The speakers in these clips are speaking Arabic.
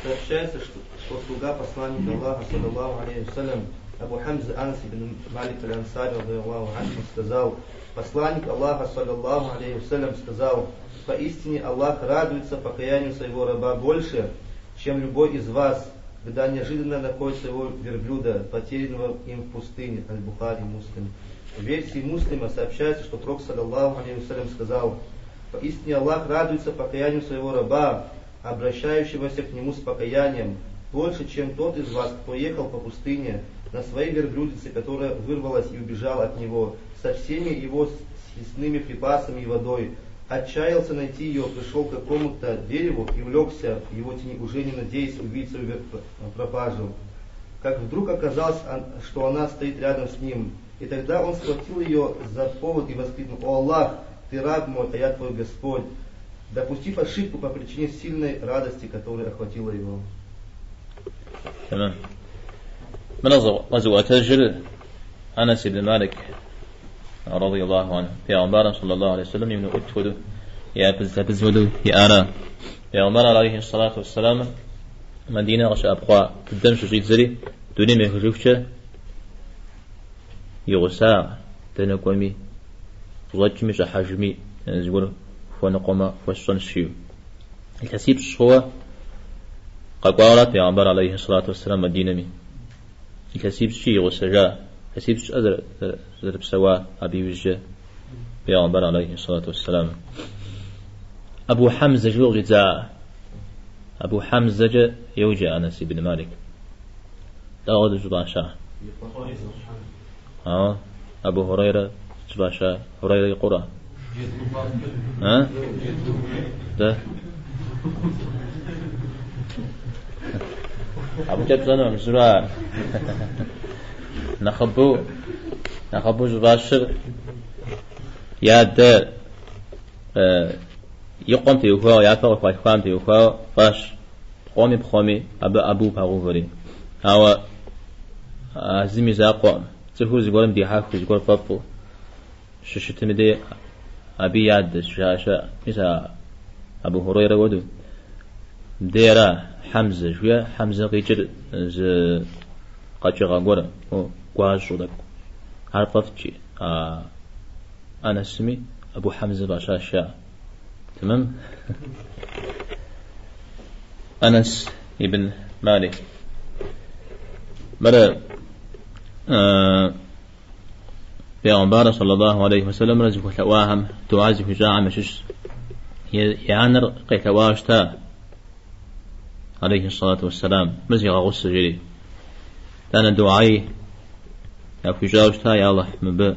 Сообщается, что слуга посланника Аллаха, саллаллаху алейхи вассалям, Абу Хамза Анас ибн Малик аль-Ансари, радийаллаху анху, сказал: посланник Аллаха, саллаллаху алейхи вассалям, сказал: поистине Аллах радуется покаянию своего раба больше, чем любой из вас, когда неожиданно находит своего верблюда, потерянного им в пустыне. Аль-Бухари, Муслим. В версии Муслима сообщается, что Пророк, саллаллаху алейхи вассалям, сказал: поистине Аллах радуется покаянию своего раба, обращающегося к нему с покаянием, больше, чем тот из вас, кто ехал по пустыне на своей верблюдице, которая вырвалась и убежала от него, со всеми его съестными припасами и водой, отчаялся найти ее, пришел к какому-то дереву и улегся в его тени, уже не надеясь увидеть свою пропажу. Как вдруг оказалось, что она стоит рядом с ним, и тогда он схватил ее за повод и воскликнул: «О Аллах, ты раб мой, а я твой Господь», допустив ошибку по причине сильной радости, которая охватила его. تمام. من غزوة تجر أنس بن مالك رضي الله عنه في عمر صلى الله عليه وسلم يمنع أتفد يا بزود يا أنا يا عمر عليه الصلاة والسلام مدينة غشاء أبقى قدام شجيت زري دوني ما يخرجوش يغساء تنقومي وضجمي شحجمي زقول ونقوم وشن شيو الحسيب هو قال في عمر عليه الصلاة والسلام مدينة مي الحسيب شيء وسجاء الحسيب أدر ضرب سوا أبي وجه في عمر عليه الصلاة والسلام أبو حمزة جو جزاء أبو حمزة يوجع أنس بن مالك داود جباشا أبو هريرة جباشا هريرة قرى ده أبو جبزان مزرعة نخبو جباشر ياد يقوم تيوخوا يافا وخوام تيوخوا فاش قومي بخومي أبو بغوفري أو زمي زاقوم تهوز يقولم دي حاكو يقول فابو ششتمدي أبي ياد شاشة مثل أبو هريرة ودو ديرا حمزة شوية حمزة قيجر ز قاجغا قورا قواجو دك عرفتي أنا اسمي أبو حمزة باشاشا تمام. أنس ابن مالك مرة پیغمبر صلى الله عليه وسلم رزق تواهم تعزف جاع مشش يعنر قيتواشتا عليه الصلاة والسلام مزيغ غص جري لأن دعائي يأكو جاوشتا يا الله مبا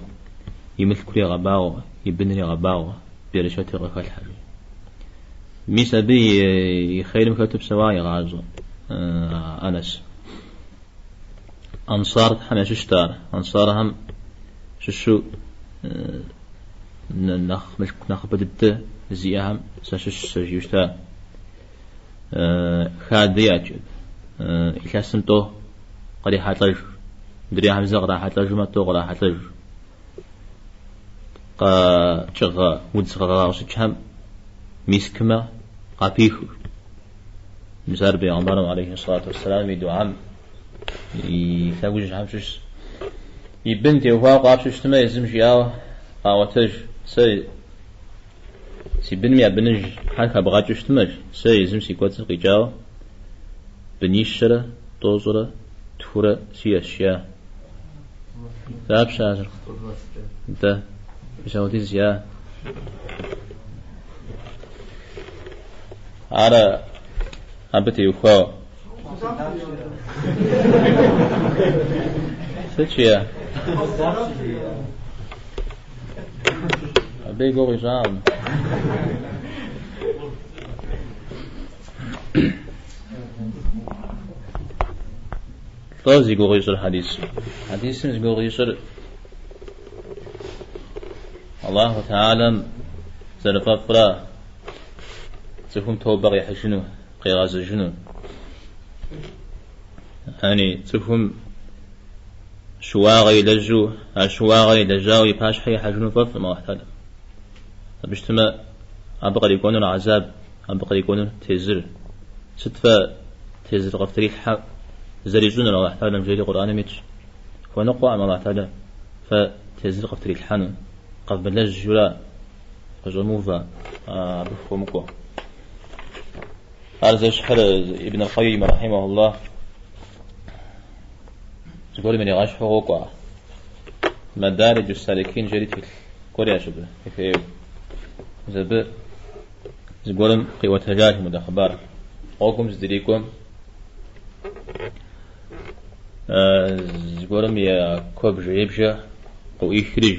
يمثل كل غباو يبني غباو بيرشوتي غفال الحاجة ميسا بي يخير مكتب سواي غازو أنس أنصار هم ششتار أنصارهم ششو نخ بدبت زيهم سشش سجيوشتا خاديات إخسنتو قد حاتلج دريهم زغرا حاتلج ما تو غرا حاتلج قا شغا ودزغا وشهم ميسكما قابيخو مزار بيغمبر عليه الصلاة والسلام يدعم يثوج همشش يبنتي وفاق عبشش تما يزمشي قاوتج سي بنمي بنج حالك بغاجش تمج سي يزمشي قوتن قيجاو بنيشرة توزرة تفورة سي أشياء ذاب شاجر ده بشاوتي زياء على أبتي وخاو ستشيا أبي قوي جام طازي قوي يصير حديث قوي يصير الله تعالى زرفافرا تفهم توبر يحشنو قيراز الجنون يعني تفهم شواغي لجو شواغي لجاو يباش حي حجنو فف ما احتاج بيجتمع أبقى يكونون عذاب أبقى يكونون تزر ستفا تزر قفتري الحق زريجون الله تعالى مجري القرآن ميتش ونقوى الله تعالى فتزر قفتري الحن قبل الجلاء فجموفا بفهمكم. هذا شحر ابن القيم رحمه الله تقول من يغاش حقوقه مدارج السالكين جريت كوريا شبه كيف زب زقولم قوة هجاج مدخبار قوكم زدريكم زقولم يا كوب جيبجا قو يخرج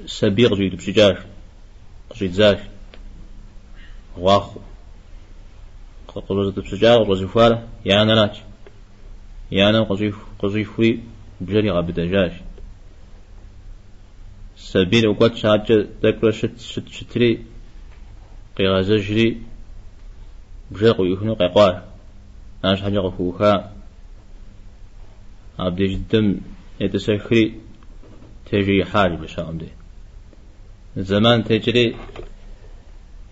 سبيق جيد بشجاج قجيد زاج واخو قجيد بشجاج قجيد فارة يعني ناج يعني قجيد فري بجري غابدجاج سبيل وقت شاجة ذكر شتري قيغازجري بجرق ويخنو قيقوار ناش حاجة قفوها عبد جدم يتسخري تجري حالي بشام دي الزمان تجري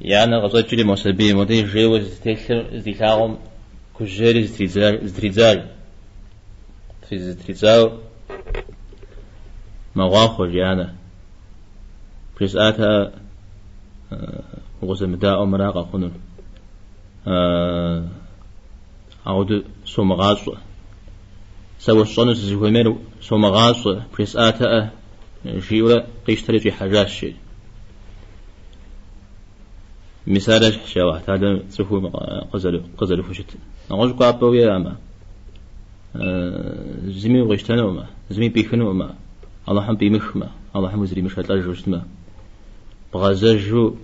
يعني غزجري مسبي مدي جيوز تيسر ازديتاغم كجري ازدريزال مواخر يعني بريساتا وغزم داء مراقة خنون عود سومغاص سوى الصنس زهمير سومغاص بريساتا جيورا قيشتري في حاجات شيء مثال شواء هذا تفهم قزل فشت نقول قابويا أما زمي وغشتنا وما زمي بيخنا وما الله هم بيمخما الله هم زري مش هتلاجوشتما بغازجو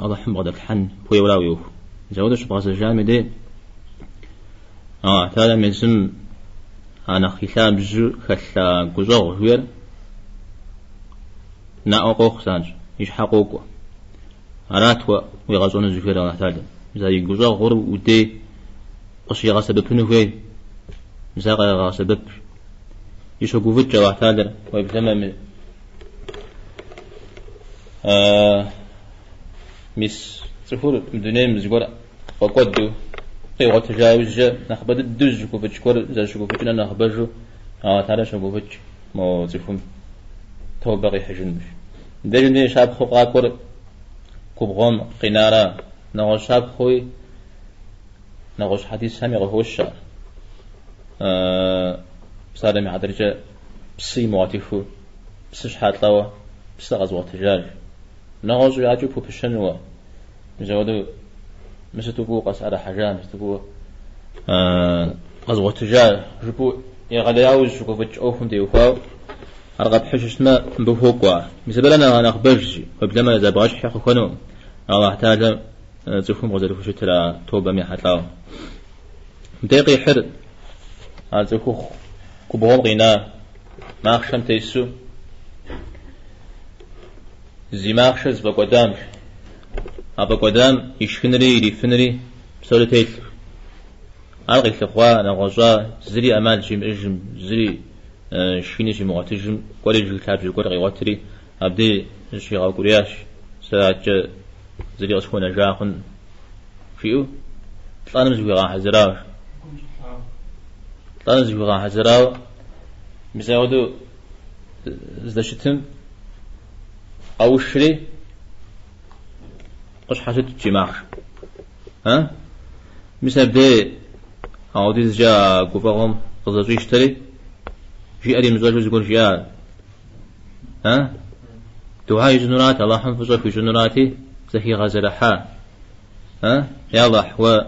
الله هم بغدك حن هو ولاويو زودش بغازجان مدي تالا من سم أنا خلاب جو خلا جزء غير ناقوق سانج يشحقوقه أراتوا ويغازون زفير الله تعالى زي جزء غر ودي قصي غاسب بنوه زاغ غاسب يشوفوا في الجواه تعالى ويبتمم مس تفور مدنيا مزجورة وقدو قيوة تجاوز نخبد الدز كوفتش كور زي شكوفتنا نخبجو تعالى شكوفتش مو تفهم تو باقي حجن مش دجني شاب خوقا كور كوبغم قنارة نغش شاب خوي نغش حديث سامي غهوش سالم عدرجة بسي مواتيفو بسش حاتلاوا بس غزوة تجارج نغزو يعجبو بشنوا مزودو مستوبو قص على حاجة مستوبو غزوة تجارج جبو يغلياوز شكو فتش أوفم ديوفاو أرغب حشش ما بفوقوا مثلا أنا أخبرجي وبلما إذا بغاش حيخو خنو الله تعالى تفهم غزل فشتلا توبة مي حاتلاو مدقي حر هذا كوبهم غنا ما أخشم تيسو زي ما أخشز بقدام أبا قدام يشفنري يفنري بسولة تيل ألغي الأخوة نغزا زري أمال جيم إجم زري شفيني جيم واتجم قولي جل كاب جل قولي غواتري أبدي جي غاو قرياش ساعة زري أسخونا جاخن فيو طلعنا مزوي غا حزراو طلعنا مزوي غا حزراو مزاودو زدشتم أو شري قش حاجة تجمعش مثل بدي عودي جا قفاهم قزاجي يشتري جي أري مزاجو يقول جيال دعاء جنرات الله حنفظه في جنراتي زكي غزل حا يا الله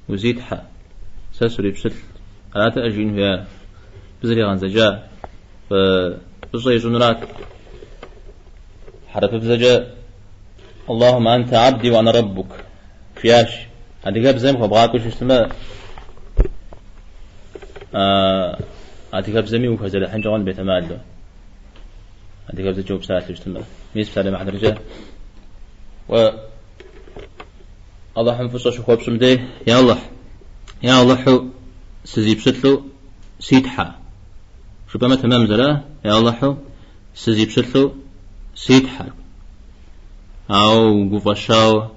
وزيد حا ساسوري بشتل ألا تأجين فيها بزري غنزجا فبزي جنرات حرف بزجا اللهم أنت عبدي وأنا ربك فياش هذه قاب زي مخبغاك وش اسمه هذه قاب زمي وفزل الحين جوان بيت ماله هذه قاب زي جواب ساعة وش اسمه ميس بسالة مع درجة و الله حنفصل شو خواب سمدي يا الله حو سزيب ستلو سيتحا شو بما تمام زلا يا الله حو سزيب ستلو سيتحا أو قفشاو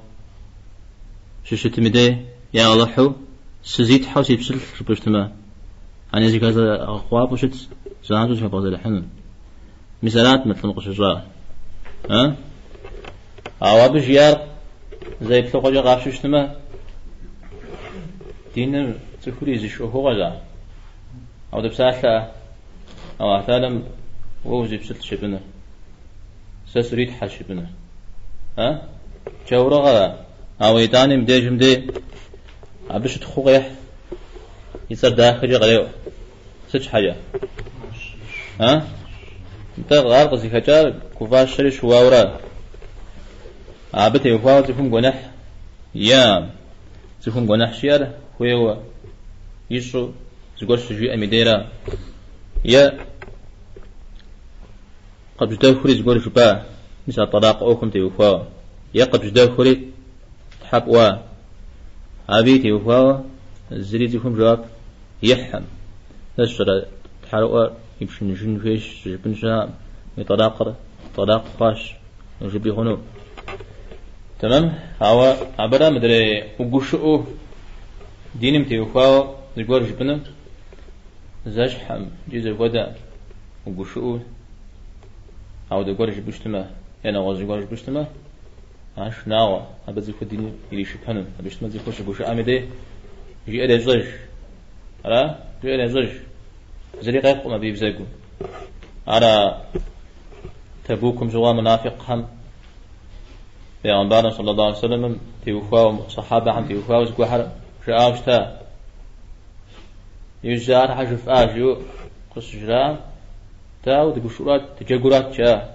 ششت مدي يا الله حو سزيت حوسي بسل شبشتما أنا زي كذا أخواب وشت زانجو شباب زي الحين مثالات مثل نقش الجار ها أو بجيار زي بتلقى جار ششتما دين تخلي زي شو هو غلا أو دبسالة أو أحتالم ووزي بسل شبنا سسريت حشبنا ها جورا غلا أو يداني مديج مدي عبش تخوغيح يصير داخل غليو سج حاجة ها انت غار قصي خجار كوفاش شري شواورا عبت يفاو تفهم جناح يام تفهم جناح شير هو يشو زغور شجي اميديرا يا قبل داخل زغور شبا مثل طلاق اوكم تيوفاو يا قبل داخل حبوا عبيتي وفاو زريتكم جواب يحم نشر تحرقوا يمشي جن فيش جبن شام يطلاق طلاق خاش يجيب هنا تمام هوا عبرة مدري وقشوا دينم تيوفاو زجور جبنا زاج حم جيز الودا وقشوا أو دجور جبشتما أنا وزجور جبشتما عاش ناوا أبزي خديني اللي شبهنا أبيش ما زي خوش بوش أمدي جي أدي زوج ألا جي أدي زوج زري غير ما بيبزقوا على تبوكم جوا منافق هم بيغنبارنا صلى الله عليه وسلم تيوفاو صحابة هم تيوفاو زكوا حر شاوشتا يجار حجف آجيو قص جرام تاو تقشورات تجاقورات شا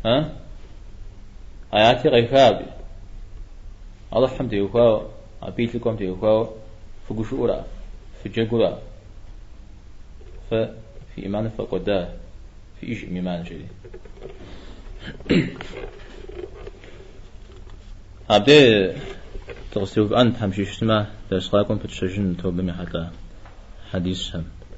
ها آياتي غيفابي الله حمد يوفاو أبيت لكم تيوفاو فقشورا في جاقورا ففي إيمان فقدا في إيش إيمان جديد أبدي تغسيوك أنت همشي شتما تسقاكم فتشجن توبمي حتى حديثهم